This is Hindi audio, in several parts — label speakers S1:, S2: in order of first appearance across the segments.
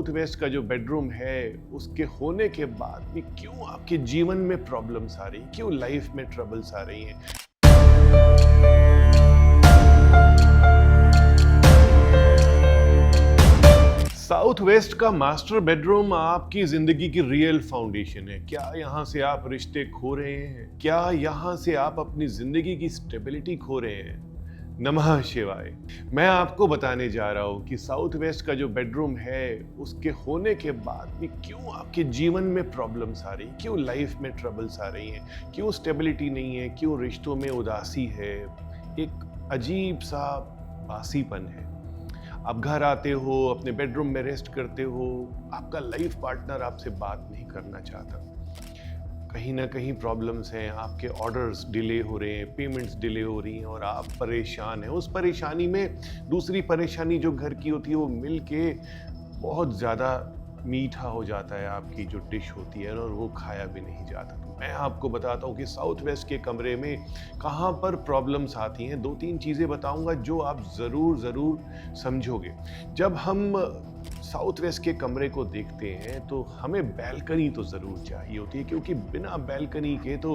S1: साउथ वेस्ट का जो बेडरूम है उसके होने के बाद भी क्यों आपके जीवन में प्रॉब्लम्स आ रही, क्यों लाइफ में ट्रबल्स आ रही हैं। साउथ वेस्ट का मास्टर बेडरूम आपकी जिंदगी की रियल फाउंडेशन है। क्या यहाँ से आप रिश्ते खो रहे हैं? क्या यहाँ से आप अपनी जिंदगी की स्टेबिलिटी खो रहे हैं? नमः शिवाय। मैं आपको बताने जा रहा हूँ कि साउथ वेस्ट का जो बेडरूम है उसके होने के बाद भी क्यों आपके जीवन में प्रॉब्लम्स आ रही, क्यों लाइफ में ट्रबल्स आ रही हैं, क्यों स्टेबिलिटी नहीं है, क्यों रिश्तों में उदासी है, एक अजीब सा बासीपन है। आप घर आते हो, अपने बेडरूम में रेस्ट करते हो, आपका लाइफ पार्टनर आपसे बात नहीं करना चाहता। कहीं ना कहीं प्रॉब्लम्स हैं, आपके ऑर्डर्स डिले हो रहे हैं, पेमेंट्स डिले हो रही हैं और आप परेशान हैं। उस परेशानी में दूसरी परेशानी जो घर की होती है वो मिल के बहुत ज़्यादा मीठा हो जाता है, आपकी जो डिश होती है और वो खाया भी नहीं जाता। तो मैं आपको बताता हूँ कि साउथ वेस्ट के कमरे में कहाँ पर प्रॉब्लम्स आती हैं। 2-3 चीज़ें बताऊँगा जो आप ज़रूर समझोगे। जब हम साउथ वेस्ट के कमरे को देखते हैं तो हमें बैल्कनी तो ज़रूर चाहिए होती है, क्योंकि बिना बैल्कनी के तो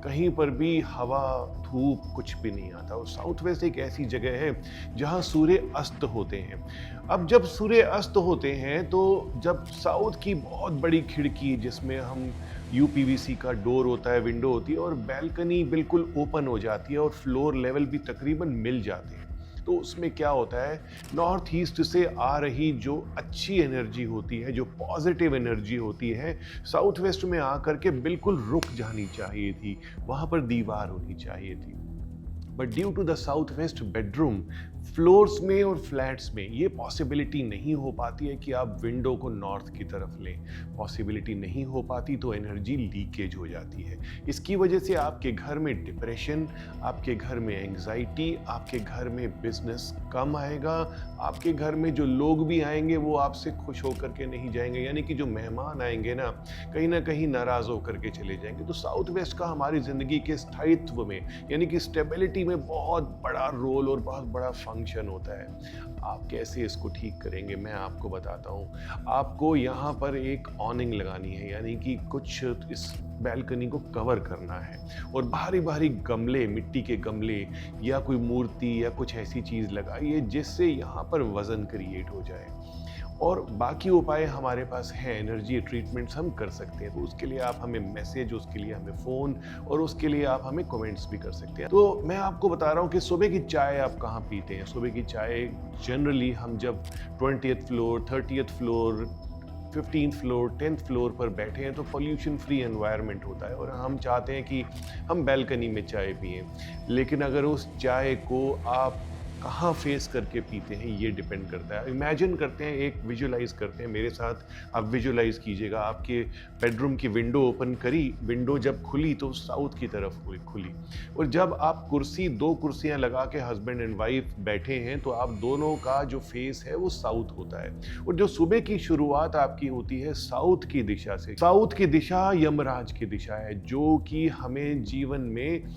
S1: कहीं पर भी हवा धूप कुछ भी नहीं आता। और साउथ वेस्ट एक ऐसी जगह है जहाँ सूर्य अस्त होते हैं। अब जब सूर्य अस्त होते हैं तो जब साउथ की बहुत बड़ी खिड़की जिसमें हम यूपीवीसी का डोर होता है, विंडो होती है और बैल्कनी बिल्कुल ओपन हो जाती है और फ्लोर लेवल भी तकरीबन मिल जाते हैं, तो उसमें क्या होता है, नॉर्थ ईस्ट से आ रही जो अच्छी एनर्जी होती है, जो पॉजिटिव एनर्जी होती है, साउथ वेस्ट में आकर के बिल्कुल रुक जानी चाहिए थी, वहाँ पर दीवार होनी चाहिए थी। But due to the south west bedroom floors में और फ्लैट्स में ये पॉसिबिलिटी नहीं हो पाती है कि आप विंडो को नॉर्थ की तरफ लें। पॉसिबिलिटी नहीं हो पाती तो एनर्जी लीकेज हो जाती है। इसकी वजह से आपके घर में डिप्रेशन, आपके घर में एंग्जाइटी, आपके घर में बिजनेस कम आएगा, आपके घर में जो लोग भी आएंगे वो आपसे खुश होकर के नहीं जाएंगे, यानी कि जो मेहमान आएंगे ना कहीं नाराज होकर के चले जाएंगे। तो साउथ वेस्ट का हमारी जिंदगी के स्थायित्व में यानी कि स्टेबिलिटी में बहुत बड़ा रोल और बहुत बड़ा फंक्शन होता है। आप कैसे इसको ठीक करेंगे मैं आपको बताता हूँ। आपको यहाँ पर एक ऑनिंग लगानी है, यानी कि कुछ इस बैल्कनी को कवर करना है और भारी भारी गमले, मिट्टी के गमले या कोई मूर्ति या कुछ ऐसी चीज़ लगाइए जिससे यहाँ पर वजन क्रिएट हो जाए। और बाकी उपाय हमारे पास हैं, एनर्जी ट्रीटमेंट्स हम कर सकते हैं। तो उसके लिए आप हमें मैसेज, उसके लिए हमें फ़ोन और उसके लिए आप हमें कमेंट्स भी कर सकते हैं। तो मैं आपको बता रहा हूँ कि सुबह की चाय आप कहाँ पीते हैं। सुबह की चाय जनरली हम जब 20th floor, 30th floor, 15th floor, 10th floor पर बैठे हैं तो पोल्यूशन फ्री एनवायरनमेंट होता है और हम चाहते हैं कि हम बैल्कनी में चाय पिएं। लेकिन अगर उस चाय को आप कहाँ फेस करके पीते हैं ये डिपेंड करता है। इमेजिन करते हैं, एक विजुअलाइज करते हैं मेरे साथ, आप विजुअलाइज कीजिएगा। आपके बेडरूम की विंडो ओपन करी, विंडो जब खुली तो साउथ की तरफ खुली और जब आप दो कुर्सियां लगा के हस्बैंड एंड वाइफ बैठे हैं तो आप दोनों का जो फेस है वो साउथ होता है। और जो सुबह की शुरुआत आपकी होती है साउथ की दिशा से। साउथ की दिशा यमराज की दिशा है जो कि हमें जीवन में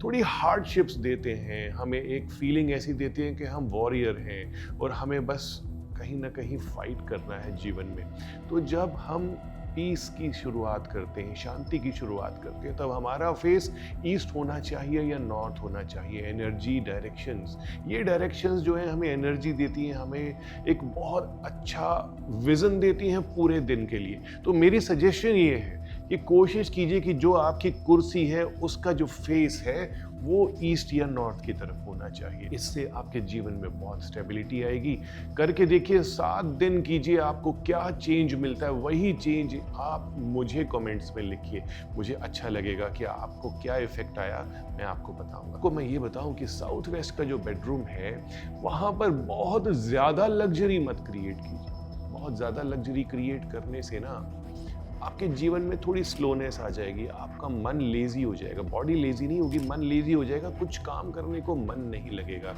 S1: थोड़ी हार्डशिप्स देते हैं, हमें एक फीलिंग ऐसी देती है कि हम वॉरियर हैं और हमें बस कहीं ना कहीं फाइट करना है जीवन में। तो जब हम पीस की शुरुआत करते हैं, शांति की शुरुआत करते हैं, तब हमारा फेस ईस्ट होना चाहिए या नॉर्थ होना चाहिए। एनर्जी डायरेक्शंस, ये डायरेक्शंस जो है हमें एनर्जी देती हैं, हमें एक बहुत अच्छा विजन देती हैं पूरे दिन के लिए। तो मेरी सजेशन ये है कि कोशिश कीजिए कि जो आपकी कुर्सी है उसका जो फेस है वो ईस्ट या नॉर्थ की तरफ होना चाहिए। इससे आपके जीवन में बहुत स्टेबिलिटी आएगी। करके देखिए, 7 दिन कीजिए, आपको क्या चेंज मिलता है वही चेंज आप मुझे कमेंट्स में लिखिए। मुझे अच्छा लगेगा कि आपको क्या इफेक्ट आया, मैं आपको बताऊंगा। आपको मैं ये बताऊं कि साउथ वेस्ट का जो बेडरूम है वहां पर बहुत ज्यादा लग्जरी मत क्रिएट कीजिए। बहुत ज्यादा लग्जरी क्रिएट करने से ना आपके जीवन में थोड़ी स्लोनेस आ जाएगी, आपका मन लेजी हो जाएगा। बॉडी लेजी नहीं होगी, मन लेजी हो जाएगा, कुछ काम करने को मन नहीं लगेगा।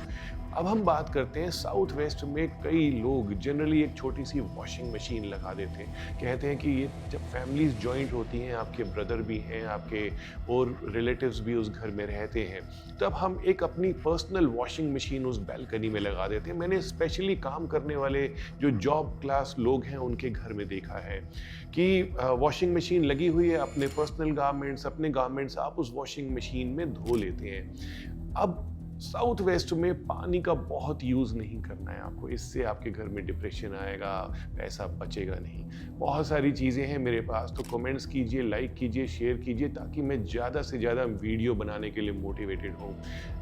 S1: अब हम बात करते हैं साउथ वेस्ट में कई लोग जनरली एक छोटी सी वॉशिंग मशीन लगा देते हैं। कहते हैं कि ये जब फैमिलीज जॉइंट होती हैं, आपके ब्रदर भी हैं, आपके और रिलेटिव्स भी उस घर में रहते हैं, तब हम एक अपनी पर्सनल वॉशिंग मशीन उस बैल्कनी में लगा देते हैं। मैंने स्पेशली काम करने वाले जो जॉब क्लास लोग हैं उनके घर में देखा है कि वॉशिंग मशीन लगी हुई है, अपने पर्सनल गारमेंट्स, अपने गारमेंट्स आप उस वॉशिंग मशीन में धो लेते हैं। अब साउथ वेस्ट में पानी का बहुत यूज़ नहीं करना है आपको, इससे आपके घर में डिप्रेशन आएगा, पैसा बचेगा नहीं। बहुत सारी चीज़ें हैं मेरे पास, तो कमेंट्स कीजिए, लाइक कीजिए, शेयर कीजिए, ताकि मैं ज़्यादा से ज़्यादा वीडियो बनाने के लिए मोटिवेटेड हूँ।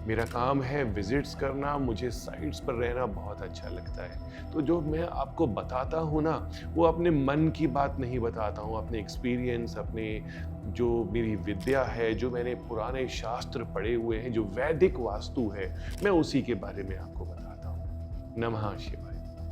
S1: मेरा काम है विजिट्स करना, मुझे साइट्स पर रहना बहुत अच्छा लगता है। तो जो मैं आपको बताता हूँ ना, वो अपने मन की बात नहीं बताता हूँ, अपने एक्सपीरियंस, अपने जो मेरी विद्या है, जो मैंने पुराने शास्त्र पढ़े हुए हैं, जो वैदिक वास्तु है, मैं उसी के बारे में आपको बताता हूँ। नमः शिवाय।